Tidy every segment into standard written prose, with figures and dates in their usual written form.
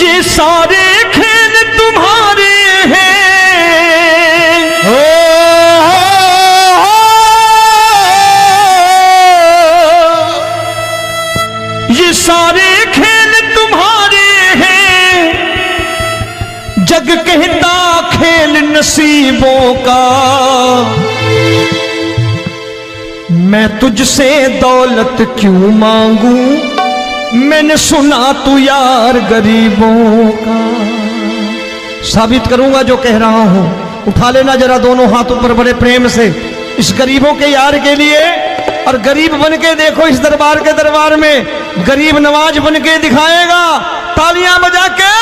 ये सारे खेल तुम्हारे हैं, ये सारे खेल तुम्हारे हैं, जग कहता खेल नसीबों का। मैं तुझसे दौलत क्यों मांगू, मैंने सुना तू यार गरीबों का। साबित करूंगा जो कह रहा हूं। उठा लेना जरा दोनों हाथों पर बड़े प्रेम से इस गरीबों के यार के लिए, और गरीब बन के देखो इस दरबार के दरबार में गरीब नवाज बन के दिखाएगा, तालियां बजा के।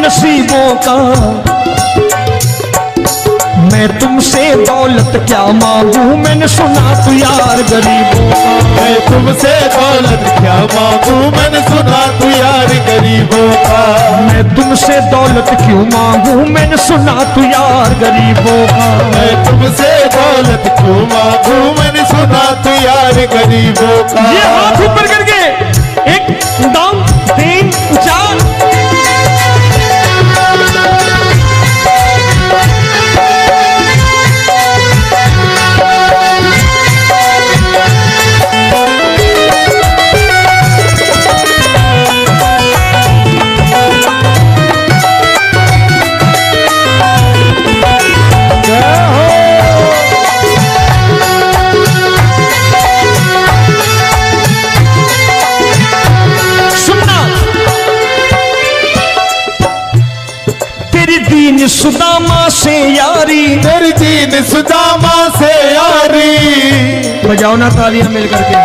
नसीबों का मैं तुमसे दौलत क्या मांगू, मैंने सुना तू यार गरीबों का। मैं तुमसे दौलत क्या मांगू, मैंने सुना तू यार गरीबों का। मैं तुमसे दौलत क्यों मांगू, मैंने सुना तू यार गरीबों का। मैं तुमसे दौलत क्यों मांगू, मैंने सुना तू यार गरीबों का। ये हाथ ऊपर करके 1 2 3 4 सुदामा से यारी, तेरी दीन सुदामा से यारी। बजाओ ना तालियां मिल करके।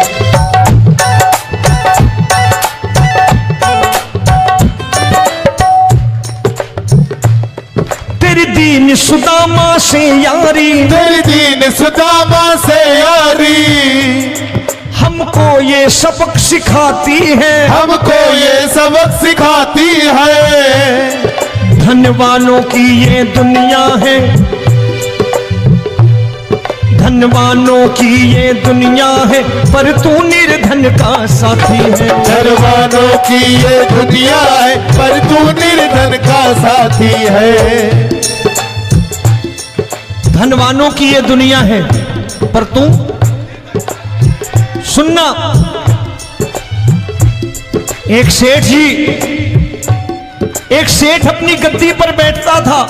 तेरी दीन सुदामा से यारी, तेरी दीन सुदामा से यारी। हमको ये सबक सिखाती है, हमको ये सबक सिखाती है। धनवानों की ये दुनिया है, धनवानों की ये दुनिया है, पर तू निर्धन का साथी है। धनवानों की ये दुनिया है, पर तू निर्धन का साथी है। धनवानों की ये दुनिया है, पर तू सुनना। एक सेठ जी, एक सेठ अपनी गद्दी पर बैठता था।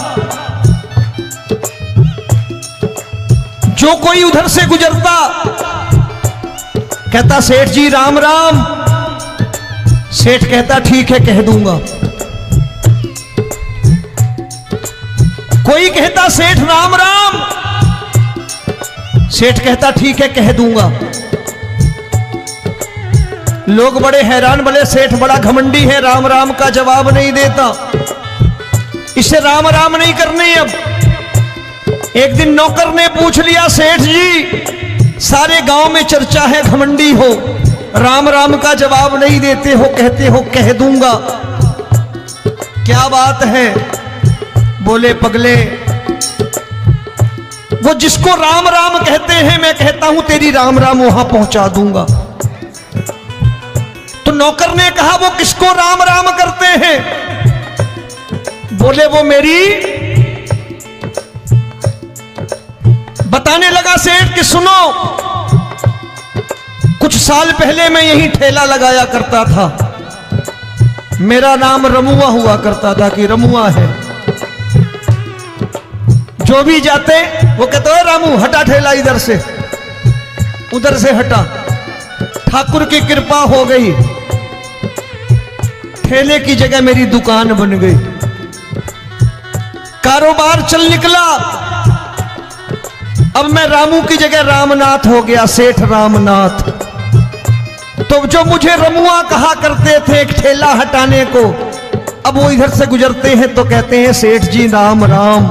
जो कोई उधर से गुजरता कहता सेठ जी राम राम। सेठ कहता ठीक है कह दूंगा। कोई कहता सेठ राम राम। सेठ कहता ठीक है कह दूंगा। लोग बड़े हैरान, बोले सेठ बड़ा घमंडी है, राम राम का जवाब नहीं देता, इसे राम राम नहीं करने। अब एक दिन नौकर ने पूछ लिया, सेठ जी सारे गांव में चर्चा है घमंडी हो, राम राम का जवाब नहीं देते हो, कहते हो कह दूंगा, क्या बात है? बोले पगले, वो जिसको राम राम कहते हैं मैं कहता हूं तेरी राम राम वहां पहुंचा दूंगा। तो नौकर ने कहा वो किसको राम राम करते हैं? बोले वो मेरी। बताने लगा सेठ कि सुनो, कुछ साल पहले मैं यहीं ठेला लगाया करता था, मेरा नाम रमुआ हुआ करता था कि रमुआ है। जो भी जाते वो कहते हो रामू हटा ठेला इधर से, उधर से हटा। ठाकुर की कृपा हो गई, ठेले की जगह मेरी दुकान बन गई, कारोबार चल निकला। अब मैं रामू की जगह रामनाथ हो गया, सेठ रामनाथ। तो जो मुझे रमुआ कहा करते थे एक ठेला हटाने को, अब वो इधर से गुजरते हैं तो कहते हैं सेठ जी राम राम।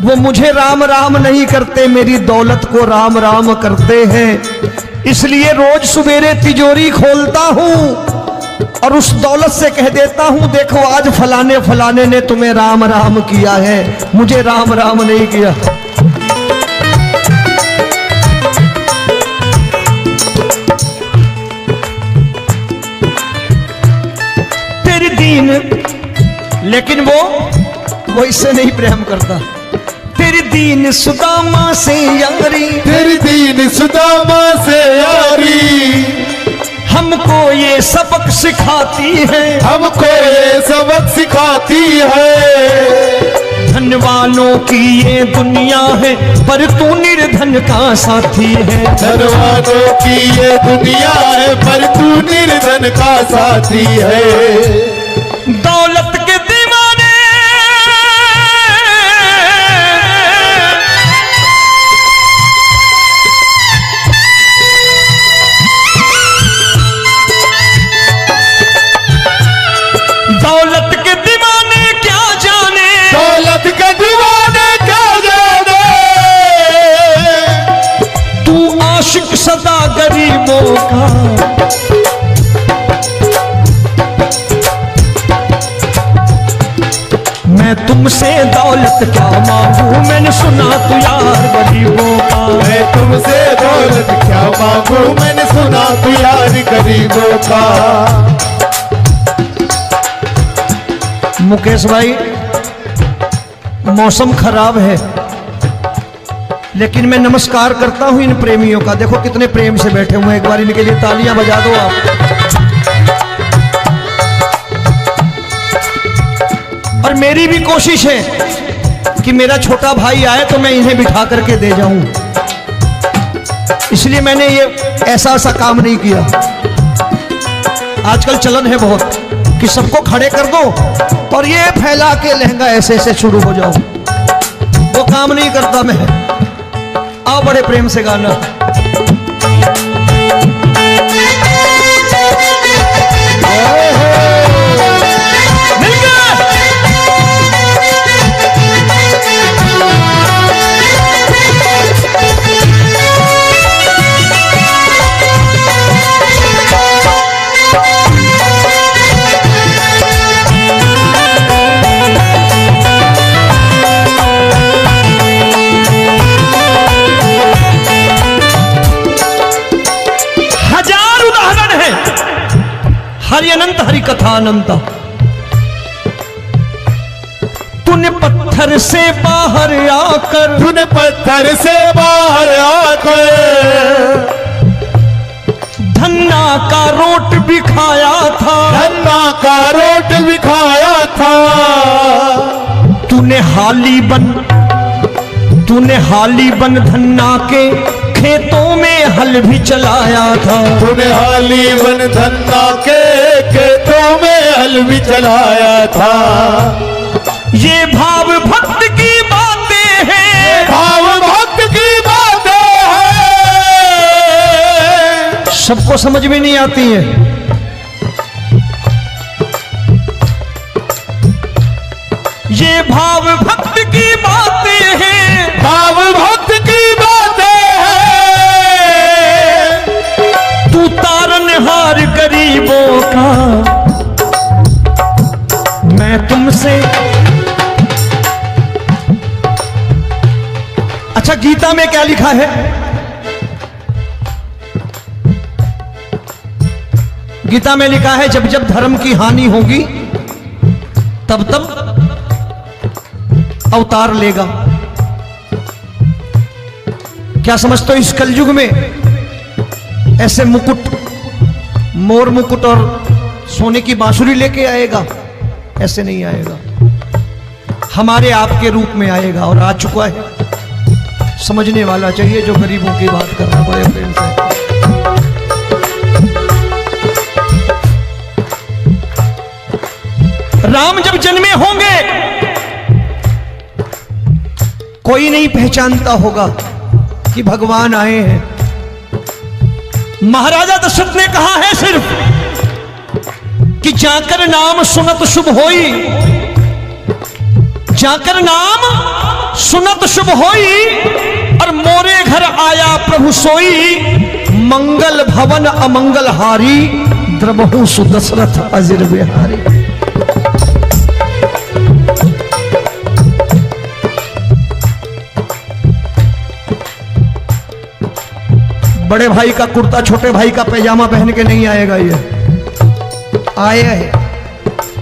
वो मुझे राम राम नहीं करते, मेरी दौलत को राम राम करते हैं। इसलिए रोज सवेरे तिजोरी खोलता हूं और उस दौलत से कह देता हूं, देखो आज फलाने फलाने ने तुम्हें राम राम किया है, मुझे राम राम नहीं किया। तेरी दीन, लेकिन वो इससे नहीं प्रेम करता। तेरी दीन सुदामा से यारी, तेरी दीन सुदामा से यारी, हमको ये सबक सिखाती है, हमको ये सबक सिखाती है। धन वालों की ये दुनिया है, पर तू निर्धन का साथी है। धन वालों की ये दुनिया है, पर तू निर्धन का साथी है। दौलत के दीवाने दौलत के दीवाने क्या जाने, दौलत के दीवाने क्या जाने, तू आशिक सदा गरीबों का। मैं तुमसे दौलत क्या मांगू, मैंने सुना तू यार गरीबों का। मैं तुमसे दौलत क्या मांगू, मैंने सुना तू यार गरीबों का। मुकेश भाई, मौसम खराब है, लेकिन मैं नमस्कार करता हूं इन प्रेमियों का। देखो कितने प्रेम से बैठे हुए हैं, एक बार इनके लिए तालियां बजा दो आप। और मेरी भी कोशिश है कि मेरा छोटा भाई आए तो मैं इन्हें बिठा करके दे जाऊं, इसलिए मैंने ये ऐसा काम नहीं किया। आजकल चलन है बहुत कि सबको खड़े कर दो और ये फैला के लहंगा ऐसे ऐसे शुरू हो जाओ, वो काम नहीं करता मैं। आओ बड़े प्रेम से गाना। हरि अनंत हरि कथा अनंत। तूने पत्थर से बाहर आकर, तूने पत्थर से बाहर आकर धन्ना का रोट भी खाया था, धन्ना का रोट भी खाया था। तूने हाली बन धन्ना के खेतों में हल भी चलाया था। तूने हाली बन धन्ना के खेतों में हल भी चलाया था। ये भाव भक्त की बातें हैं, भाव भक्त की बातें हैं, सबको समझ में नहीं आती है। ये भाव भक्त की बातें हैं, भाव भक्त की बातें हैं। तू तारनहार गरीबों का, मैं तुमसे। अच्छा, गीता में क्या लिखा है? गीता में लिखा है जब जब धर्म की हानि होगी तब तब अवतार लेगा। क्या समझते हो, इस कलयुग में ऐसे मुकुट, मोर मुकुट और सोने की बांसुरी लेके आएगा? ऐसे नहीं आएगा, हमारे आपके रूप में आएगा और आ चुका है। समझने वाला चाहिए जो गरीबों की बात करना बड़े प्रेम से। राम जब जन्मे होंगे कोई नहीं पहचानता होगा, कि भगवान आए हैं। महाराजा दशरथ ने कहा है सिर्फ कि जाकर नाम सुनत शुभ होई, जाकर नाम सुनत शुभ होई, और मोरे घर आया प्रभु सोई, मंगल भवन अमंगल हारी, द्रबहु सुदशरथ अजिर बिहारी। बड़े भाई का कुर्ता छोटे भाई का पैजामा पहन के नहीं आएगा, ये आया है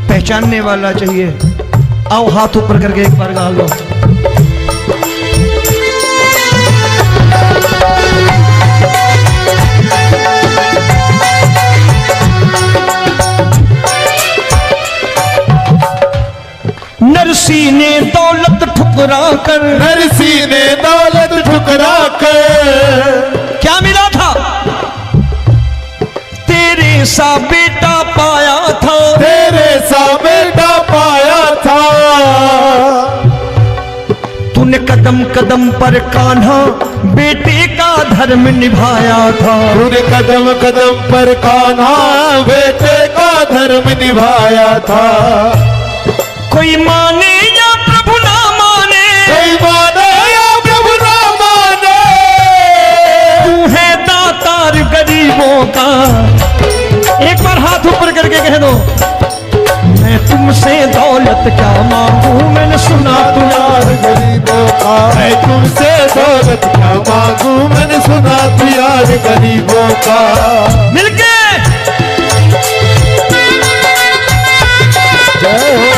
पहचानने वाला चाहिए। आओ हाथ ऊपर करके एक बार गा लो। नरसी ने दौलत ठुकरा कर, नरसी ने दौलत ठुकरा कर, क्या मिला था? तेरे सा बेटा पाया था, तेरे सा बेटा पाया था। तूने कदम कदम पर कान्हा बेटे का धर्म निभाया था, तूने कदम कदम पर कान्हा बेटे का धर्म निभाया था। कोई माने या प्रभु ना माने, कोई माने या प्रभु ना माने, तू है दातार गरीबों का। एक बार हाथ ऊपर करके कह दो, मैं तुमसे दौलत क्या मांगू, मैंने सुना तू यार गरीबों का। मैं तुमसे दौलत क्या मांगू, मैंने सुना तू यार गरीबों का। मिलके जय हो।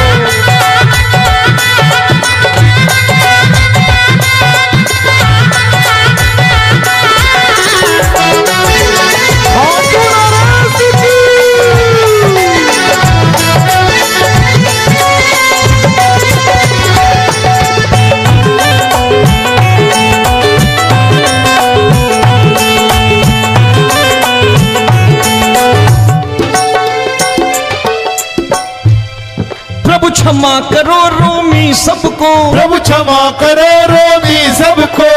क्षमा करो रोमी सबको, प्रभु क्षमा करो रोमी सबको।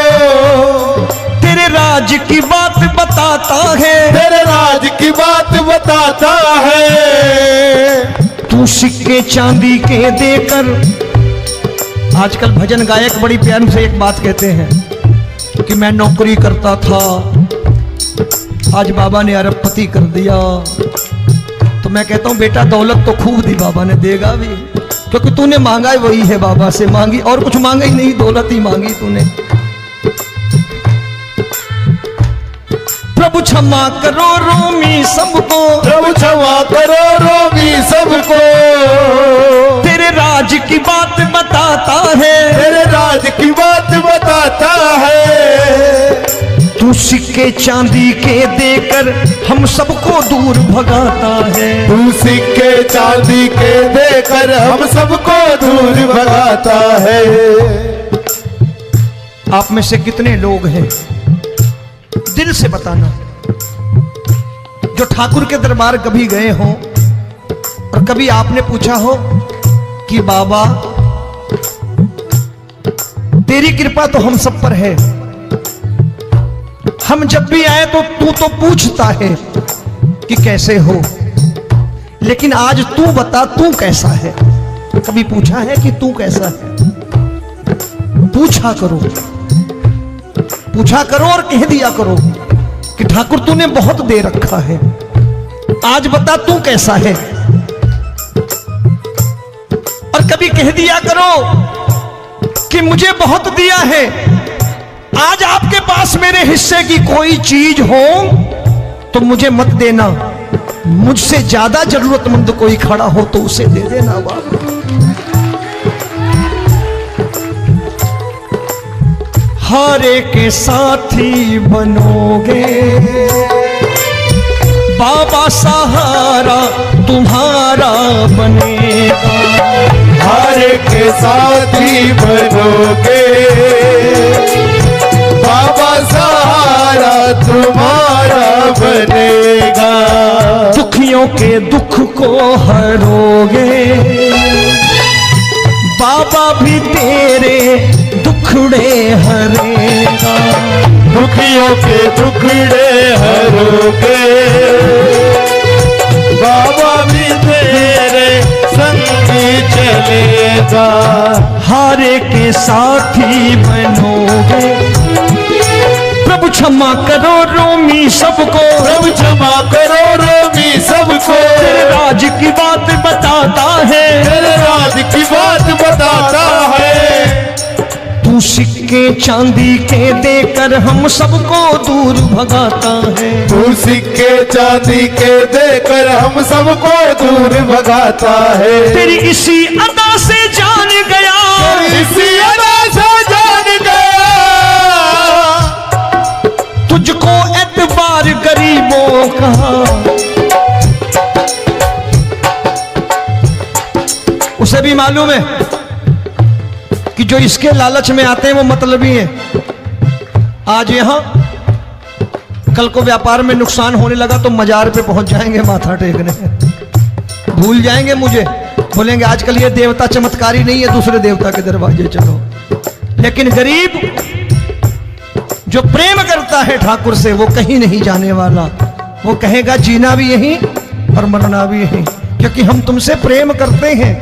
तेरे राज की बात बताता है, तेरे राज की बात बताता है। तू सिक्के चांदी के देकर, आजकल भजन गायक बड़ी प्यार से एक बात कहते हैं कि मैं नौकरी करता था, आज बाबा ने अरबपति कर दिया। तो मैं कहता हूं बेटा दौलत तो खूब दी बाबा ने, देगा भी, क्योंकि तूने मांगा वही है बाबा से मांगी, और कुछ मांगा ही नहीं, दौलत ही मांगी तूने। प्रभु क्षमा करो रोमी सबको, प्रभु क्षमा करो रोमी सबको। तेरे राज की बात बताता है, तेरे राज की बात बताता है। तू सिक्के चांदी के देकर हम सबको दूर भगाता है, तू सिक्के चांदी के देकर हम सबको दूर भगाता है। आप में से कितने लोग हैं, दिल से बताना, जो ठाकुर के दरबार कभी गए हो और कभी आपने पूछा हो कि बाबा तेरी कृपा तो हम सब पर है, हम जब भी आए तो तू तो पूछता है कि कैसे हो, लेकिन आज तू बता तू कैसा है। कभी पूछा है कि तू कैसा है? पूछा करो, पूछा करो और कह दिया करो कि ठाकुर तूने बहुत दे रखा है, आज बता तू कैसा है। और कभी कह दिया करो कि मुझे बहुत दिया है, आज आपके पास मेरे हिस्से की कोई चीज हो तो मुझे मत देना, मुझसे ज्यादा जरूरतमंद कोई खड़ा हो तो उसे दे देना बाबा। हारे के साथी बनोगे बाबा, सहारा तुम्हारा बनेगा। हारे के साथी बनोगे बाबा, सहारा तुम्हारा बनेगा। दुखियों के दुख को हरोगे बाबा, भी तेरे दुखड़े हरेगा। दुखियों के दुखड़े हरोगे, बाबा भी तेरे संगी चलेगा। हारे के साथी बनोगे, प्रभु क्षमा करो रोमी सबको, प्रभु क्षमा करो रोमी सबको। तेरे राज की बात बताता है, तेरे राज की बात बताता है। तू सिक्के चांदी के देकर हम सबको दूर भगाता है। तू सिक्के चांदी के देकर हम सबको दूर भगाता है। तेरी इसी अदा से जान गया, इसी अदा से जान गया, तुझको एतबार गरीबों का। उसे भी मालूम है कि जो इसके लालच में आते हैं वो मतलबी हैं। आज यहां कल को व्यापार में नुकसान होने लगा तो मजार पे पहुंच जाएंगे माथा टेकने, भूल जाएंगे मुझे, बोलेंगे आजकल ये देवता चमत्कारी नहीं है, दूसरे देवता के दरवाजे चलो। लेकिन गरीब जो प्रेम करता है ठाकुर से वो कहीं नहीं जाने वाला, वो कहेगा जीना भी यहीं और मरना भी यहीं, क्योंकि हम तुमसे प्रेम करते हैं।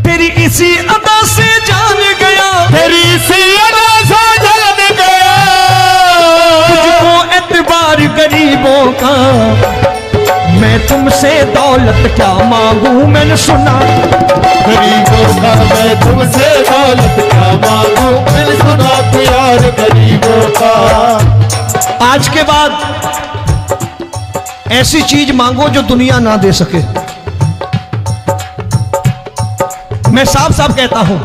तेरी इसी अदा से जान गया, तेरी इसी अदा से जान गया, तुझको एतबार गरीबों का। मैं तुमसे दौलत क्या मांगू, मैंने सुना गरीबों का। मैं तुमसे दौलत क्या मांगू, मैंने सुना प्यार गरीबों का। आज के बाद ऐसी चीज मांगो जो दुनिया ना दे सके। मैं साफ साफ कहता हूं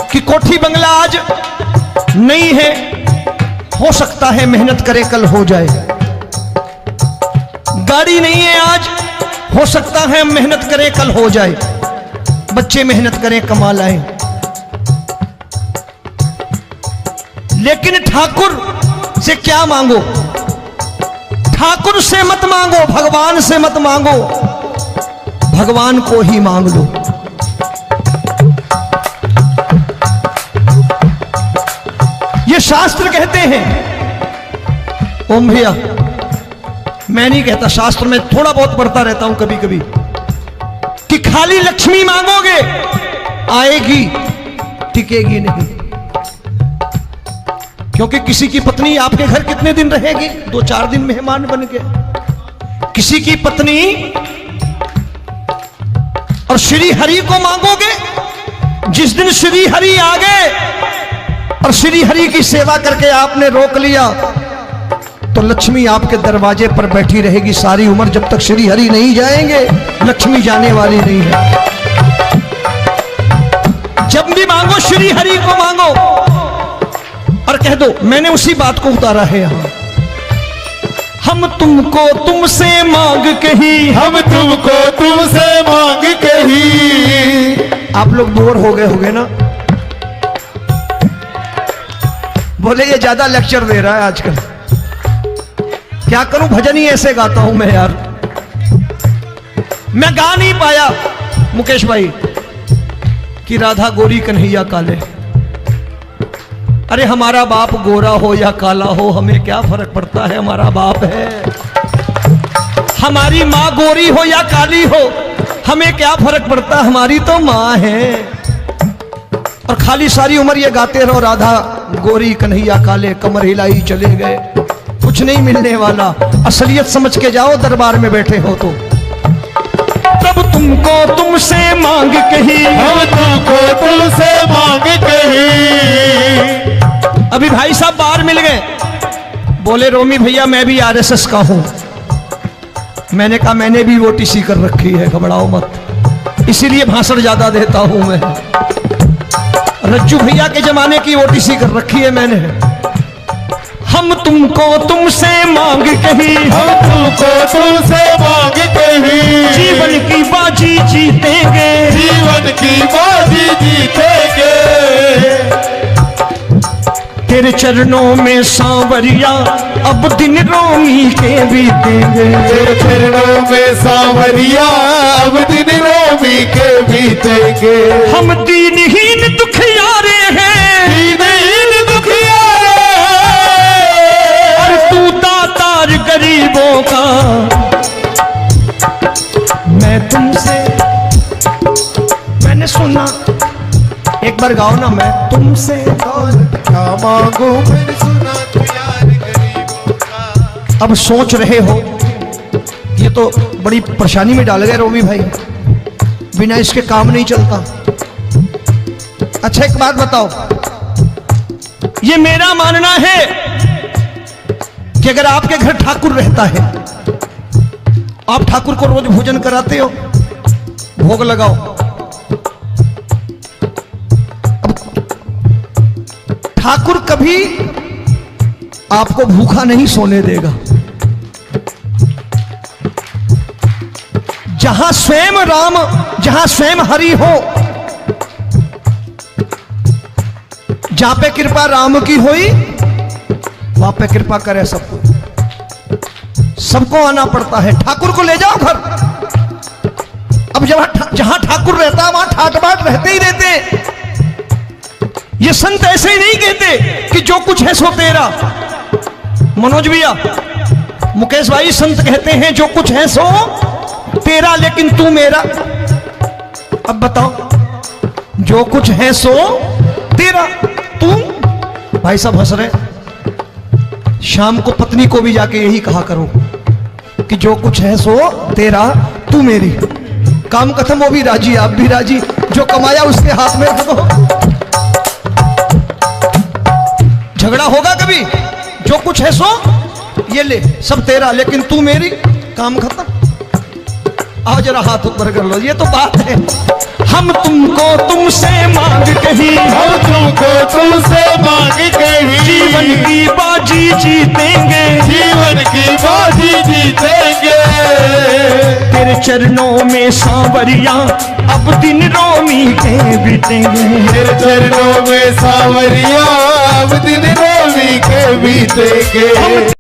कि कोठी बंगला आज नहीं है, हो सकता है मेहनत करे कल हो जाए। गाड़ी नहीं है आज, हो सकता है मेहनत करें कल हो जाए। बच्चे मेहनत करें कमा लाएं, लेकिन ठाकुर से क्या मांगो? ठाकुर से मत मांगो, भगवान से मत मांगो, भगवान को ही मांग लो। ये शास्त्र कहते हैं। ओम भैया, मैं नहीं कहता, शास्त्र में थोड़ा बहुत पढ़ता रहता हूं कभी कभी, कि खाली लक्ष्मी मांगोगे आएगी, टिकेगी नहीं। क्योंकि किसी की पत्नी आपके घर कितने दिन रहेगी? 2-4 दिन मेहमान बन के। किसी की पत्नी और श्री हरि को मांगोगे, जिस दिन श्री हरि आ गए और श्री हरि की सेवा करके आपने रोक लिया तो लक्ष्मी आपके दरवाजे पर बैठी रहेगी सारी उम्र। जब तक श्री हरि नहीं जाएंगे लक्ष्मी जाने वाली नहीं है। जब भी मांगो श्री हरि को मांगो और कह दो मैंने उसी बात को उतारा है यहां। हम तुमको तुमसे मांग कही, हम तुमको तुमसे मांग कही। आप लोग बोर हो गए होंगे ना, बोले ये ज्यादा लेक्चर दे रहा है आजकल। क्या करूं, भजन ही ऐसे गाता हूं मैं यार। मैं गा नहीं पाया मुकेश भाई कि राधा गोरी कन्हैया काले। अरे हमारा बाप गोरा हो या काला हो हमें क्या फर्क पड़ता है, हमारा बाप है। हमारी माँ गोरी हो या काली हो हमें क्या फर्क पड़ता, हमारी तो माँ है। और खाली सारी उम्र ये गाते रहो राधा गोरी कन्हैया काले, कमर हिलाई चले गए, कुछ नहीं मिलने वाला। असलियत समझ के जाओ दरबार में बैठे हो तो। तब तुमको तुमसे मांग कही, हम तुमको तुमसे मांग कही। अभी भाई साहब बाहर मिल गए, बोले रोमी भैया मैं भी आरएसएस का हूं। मैंने कहा मैंने भी ओटीसी कर रखी है, घबराओ मत, इसीलिए भाषण ज्यादा देता हूं मैं। रज्जू भैया के जमाने की ओटीसी कर रखी है मैंने। हम तुमको तुमसे मांग कही, हम तुमको तुमसे मांग कही। जीवन की बाजी जीतेंगे, जीवन की बाजी जीतेंगे। तेरे चरणों में सांवरिया अब दिन रोमी के बीतेंगे। तेरे चरणों में सांवरिया अब दिन रोमी के बीतेंगे। हम दीनहीन दुखियारे हैं, दीनहीन दुखियारे हैं। एक बार गाओ ना, मैं तुमसे दौलत क्या मांगू मैंने सुना तू यार गरीबों का। अब सोच रहे हो ये तो बड़ी परेशानी में डाल गए रोमी भाई, बिना इसके काम नहीं चलता। अच्छा एक बात बताओ, ये मेरा मानना है कि अगर आपके घर ठाकुर रहता है, आप ठाकुर को रोज भोजन कराते हो, भोग लगाओ, अब ठाकुर कभी आपको भूखा नहीं सोने देगा। जहां स्वयं राम, जहां स्वयं हरि हो, जहां पे कृपा राम की हुई वहां पे कृपा करे सबको, सबको आना पड़ता है। ठाकुर को ले जाओ घर। अब जहां ठाकुर रहता है वहां ठाट बाट रहते ही रहते। ये संत ऐसे ही नहीं कहते कि जो कुछ है सो तेरा। मनोज भैया, मुकेश भाई, संत कहते हैं जो कुछ है सो तेरा लेकिन तू मेरा। अब बताओ, जो कुछ है सो तेरा, तू। भाई साहब हंस रहे। शाम को पत्नी को भी जाके यही कहा करो कि जो कुछ है सो तेरा, तू मेरी। काम खत्म, वो भी राजी, आप भी राजी, जो कमाया उसके हाथ में रख दो। झगड़ा होगा कभी? जो कुछ है सो ये ले, सब तेरा लेकिन तू मेरी, काम खत्म। आओ जरा हाथ ऊपर कर लो, ये तो बात है। हम तुमको तुमसे मांग कहीं, हम तुमको तुमसे मांग कहीं, जीवन की बाजी जीतेंगे, जीवन की बाजी जीतेंगे। तेरे चरणों में सांवरिया अब दिन रोमी के बीतेंगे। तेरे चरणों में सांवरिया अब दिन रोमी के बीतेंगे।